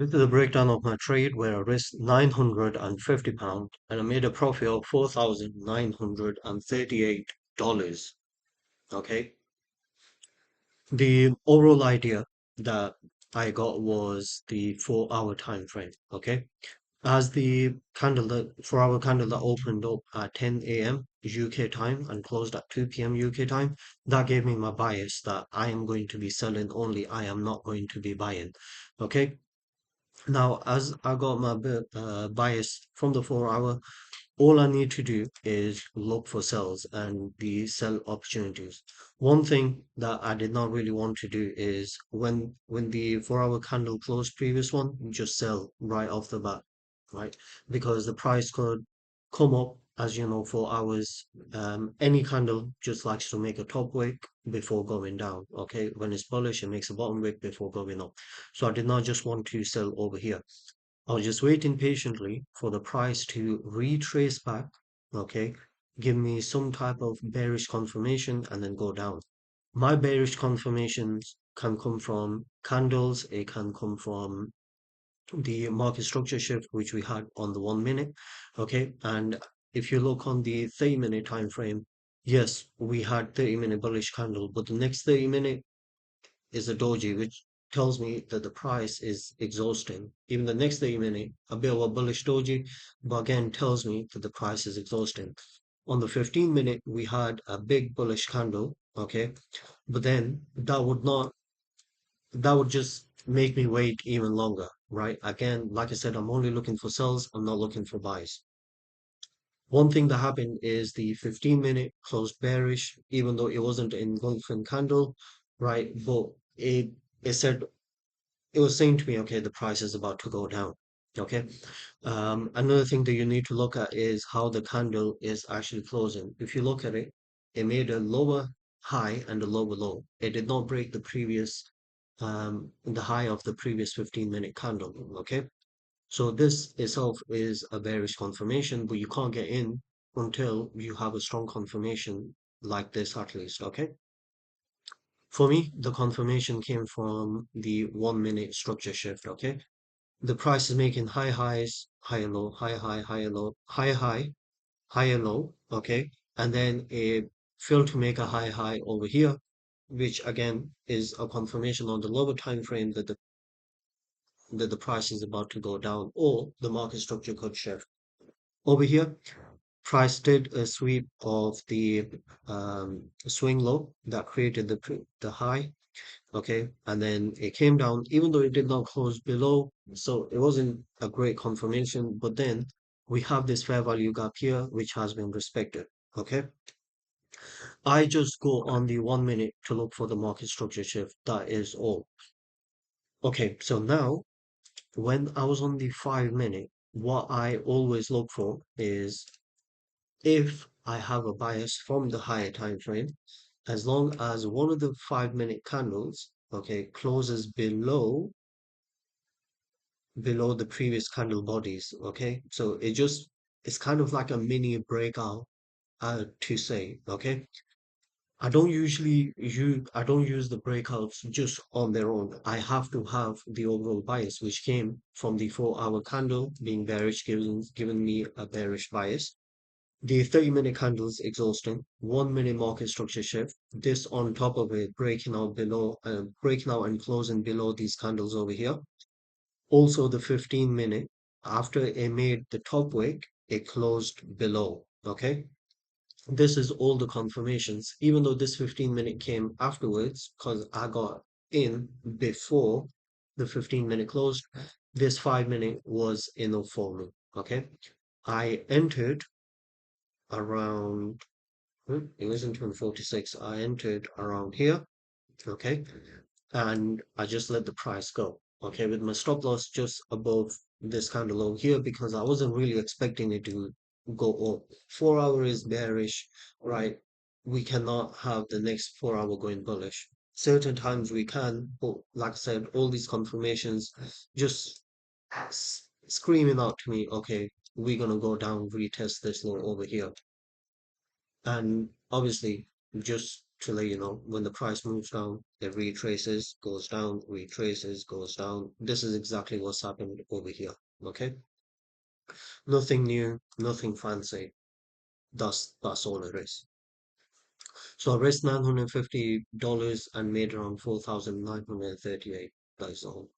This is a breakdown of my trade where I risked £950 and I made a profit of $4,938. Okay. The overall idea that I got was the 4 hour time frame. Okay. As the candle that 4 hour candle that opened up at 10 a.m. UK time and closed at 2 p.m. UK time, that gave me my bias that I am going to be selling only. I am not going to be buying. Okay. Now, as I got my bias from the 4 hour, all I need to do is look for sells and the sell opportunities. One thing that I did not really want to do is when the 4 hour candle closed previous one, just sell right off the bat, right? Because the price could come up, as you know, 4 hours. Any candle just likes to make a top wick before going down. Okay, when it's bullish, it makes a bottom wick before going up. So I did not just want to sell over here. I was just waiting patiently for the price to retrace back, okay, give me some type of bearish confirmation and then go down. My bearish confirmations can come from candles, it can come from the market structure shift which we had on the 1 minute, okay, and if you look on the 30-minute time frame, yes, we had 30-minute bullish candle, but the next 30-minute is a doji, which tells me that the price is exhausting. Even the next 30-minute, a bit of a bullish doji, but again tells me that the price is exhausting. On the 15-minute, we had a big bullish candle, okay, but then that would just make me wait even longer, right? Again, like I said, I'm only looking for sells, I'm not looking for buys. One thing that happened is the 15-minute closed bearish, even though it wasn't an engulfing candle, right? But it said it was saying to me, okay, the price is about to go down. Okay. Another thing that you need to look at is how the candle is actually closing. If you look at it, it made a lower high and a lower low. It did not break the high of the previous 15-minute candle. Okay. So this itself is a bearish confirmation, but you can't get in until you have a strong confirmation like this at least. Okay. For me, the confirmation came from the 1 minute structure shift. Okay. The price is making high highs, higher low, high high, higher low, high high, higher low, okay? And then it failed to make a high high over here, which again is a confirmation on the lower time frame that the price is about to go down or the market structure could shift. Over here, price did a sweep of the swing low that created the high, okay, and then it came down even though it did not close below, so it wasn't a great confirmation, but then we have this fair value gap here which has been respected. Okay, I just go on the 1 minute to look for the market structure shift, that is all. Okay, so now when I was on the 5 minute, what I always look for is if I have a bias from the higher time frame, as long as one of the 5 minute candles, okay, closes below the previous candle bodies. Okay, so it's kind of like a mini breakout, to say. Okay, I don't use the breakouts just on their own. I have to have the overall bias which came from the 4 hour candle being bearish, giving me a bearish bias. The 30-minute candles exhausting, 1 minute market structure shift, this on top of it breaking out and closing below these candles over here. Also, the 15-minute, after it made the top wick, it closed below. Okay. This is all the confirmations, even though this 15-minute came afterwards, because I got in before the 15-minute closed. This 5 minute was enough for me. Okay. I entered around, it wasn't even 46. I entered around here. Okay, and I just let the price go. Okay, with my stop loss just above this candle over here because I wasn't really expecting it to go up. 4 hour is bearish, right? We cannot have the next 4 hour going bullish. Certain times we can, but like I said, all these confirmations just screaming out to me, okay, we're gonna go down, retest this low over here. And obviously, just to let you know when the price moves down, it retraces, goes down, retraces, goes down. This is exactly what's happened over here. Okay, nothing new, nothing fancy. That's all it is. So I raised $950 and made around 4,938. That's all.